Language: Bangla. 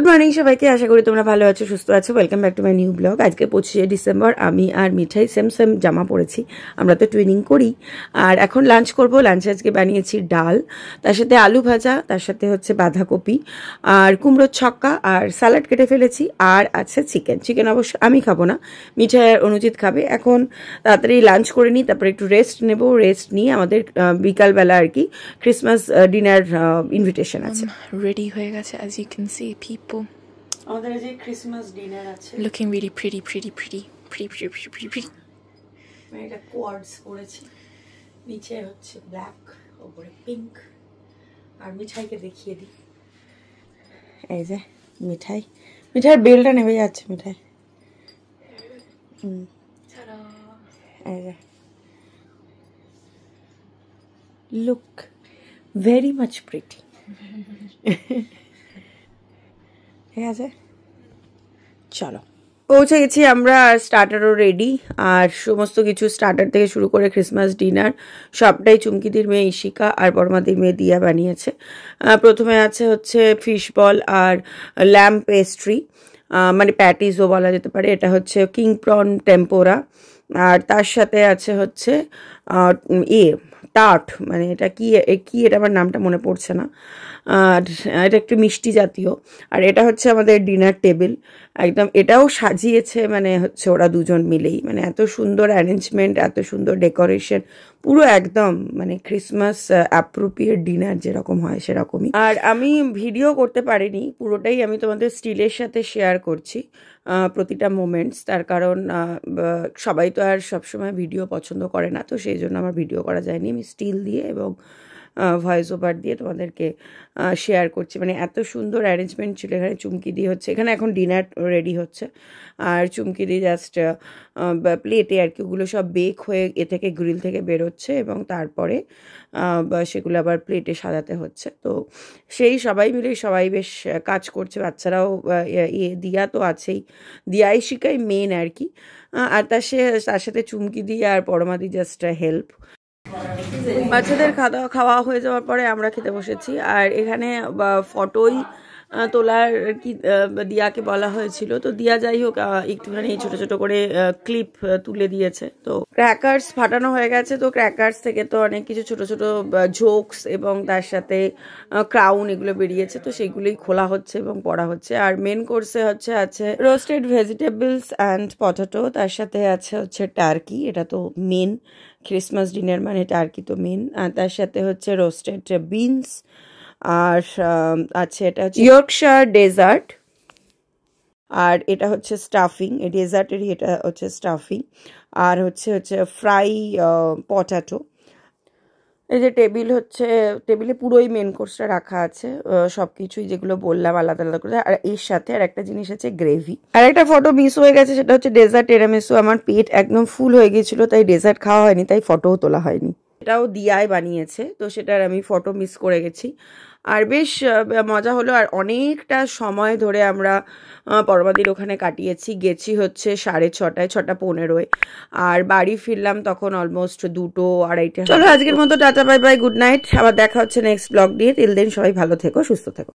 মর্নিং সবাইকে, আশা করি তোমরা ভালো আছো, সুস্থ আছো। Welcome back to my new blog. আজকে 25শে ডিসেম্বর। আমি আর মিঠাই সেম সেম জামা পরেছি, আমরা তো টুইনিং করি। আর এখন লাঞ্চ করব। লাঞ্চে আজকে বানিয়েছি ডাল, তার সাথে আলু ভাজা, তার সাথে হচ্ছে বাঁধাকপি আর কুমড়োর ছক্কা, আর স্যালাড কেটে ফেলেছি, আর আছে চিকেন। চিকেন অবশ্য আমি খাবো না, মিঠাই আর অনুজিৎ খাবে। এখন তাড়াতাড়ি লাঞ্চ করে নিই, তারপরে একটু রেস্ট নেব। রেস্ট নিয়ে আমাদের বিকালবেলা আর কি ক্রিসমাস ডিনার ইনভিটেশন আছে। রেডি হয়ে গেছে, as you can see people. আমাদের যে ক্রিসমাস ডিনার আছে, looking really pretty. আমি এটা কোয়ার্ডস পরেছি, নিচে হচ্ছে ব্ল্যাক, উপরে পিঙ্ক। আর মিঠাইকে দেখিয়ে দিই, এই যে মিঠাই, মিঠাইয়ের বেলটা নেমে যাচ্ছে। মিঠাই এই যে লুক ভেরি মাচ প্রিটি। ঠিক আছে, চলো। পৌঁছে গেছি আমরা, স্টার্টারও রেডি। আর সমস্ত কিছু স্টার্টার থেকে শুরু করে ক্রিসমাস ডিনার সবটাই চুমকিদির মেয়ে ইশিকা আর বড়মাদির মেয়ে দিয়া বানিয়েছে। প্রথমে আছে হচ্ছে ফিশ বল আর ল্যাম্প পেস্ট্রি, মানে প্যাটিসও বলা যেতে পারে। এটা হচ্ছে কিং প্রন টেম্পোরা। আর তার সাথে আছে হচ্ছে টার্ট, মানে এটা কি এটা আমার নামটা মনে পড়ছে না। আর এটা একটু মিষ্টি জাতীয়। আর এটা হচ্ছে আমাদের ডিনার টেবিল, একদম এটাও সাজিয়েছে মানে হচ্ছে ওরা দুজন মিলেই। মানে এত সুন্দর অ্যারেঞ্জমেন্ট, এত সুন্দর ডেকোরেশন, পুরো একদম মানে ক্রিসমাস অ্যাপ্রোপ্রিয়েট ডিনার যেরকম হয় সেরকমই। আর আমি ভিডিও করতে পারিনি পুরোটাই, আমি তোমাদের স্টিলের সাথে শেয়ার করছি প্রতিটা মোমেন্টস। তার কারণ সবাই তো আর সবসময় ভিডিও পছন্দ করে না, তো সেই জন্য আমার ভিডিও করা যায়নি। আমি স্টিল দিয়ে এবং ভয়েস ওভার দিয়ে তোমাদেরকে শেয়ার করছি। মানে এত সুন্দর অ্যারেঞ্জমেন্ট ছিল। এখানে চুমকি দিয়ে হচ্ছে, এখানে এখন ডিনার রেডি হচ্ছে, আর চুমকি দিয়ে জাস্ট প্লেটে আর কি ওগুলো সব বেক হয়ে এ থেকে গ্রিল থেকে বেরোচ্ছে, এবং তারপরে সেগুলো আবার প্লেটে সাজাতে হচ্ছে। তো সেই সবাই মিলে সবাই বেশ কাজ করছে, বাচ্চারাও দিয়া তো আছেই, দিয়াই শিখাই মেন আর কি। আর তার সাথে চুমকি দিয়ে আর পরমাদি জাস্ট হেল্প। বাচ্চাদের খাওয়া হয়ে যাওয়ার পরে আমরা খেতে বসেছি। আর এখানে ফটোই তোলার কি দিয়াকে বলা হয়েছিল, তো দিয়া যাই হোক একটুখানি ছোট ছোট করে ক্লিপ তুলে দিয়েছে। তো ক্র্যাকার্স ফাটানো হয়ে গেছে, তো ক্র্যাকার্স থেকে তো অনেক কিছু ছোট ছোট জোকস এবং তার সাথে ক্রাউন এগুলো বেরিয়েছে, তো সেগুলোই খোলা হচ্ছে এবং পড়া হচ্ছে। আর মেন কোর্সে আছে রোস্টেড ভেজিটেবলস অ্যান্ড পটেটো, তার সাথে হচ্ছে টার্কি। এটা তো মেন ক্রিসমাস ডিনার মানে টার্কি তো মেন। আর তার সাথে হচ্ছে রোস্টেড বিনস, আর আছে এটা হচ্ছে ইয়র্কশায়ার ডেজার্ট, আর এটা হচ্ছে স্টাফিং। এই ডেজার্টেরই এটা হচ্ছে স্টাফিং। আর হচ্ছে ফ্রাই পটাটো। এই যে টেবিলে পুরোই মেন কোর্সটা রাখা আছে, সব কিছুই যেগুলো বললাম আলাদা আলাদা করে। আর এর সাথে আর একটা জিনিস আছে গ্রেভি। আর একটা ফটো মিস হয়ে গেছে, সেটা হচ্ছে ডেজার্ট টিরামিসু। আমার পেট একদম ফুল হয়ে গিয়েছিল, তাই ডেজার্ট খাওয়া হয়নি, তাই ফটোও তোলা হয়নি। এটাও দিয়াই বানিয়েছে, তো সেটার আমি ফটো মিস করে গেছি। আর বেশ মজা হলো। আর অনেকটা সময় ধরে আমরা পরমাদির ওখানে কাটিয়েছি। গেছি হচ্ছে 6:30, 6:15। আর বাড়ি ফিরলাম তখন অলমোস্ট 2টো 2:30। চলো আজকের মতো tata, bye bye, good night. আবার দেখা হচ্ছে নেক্সট ব্লগ দিয়ে। টিল দেন সবাই ভালো থেকো, সুস্থ থেকো।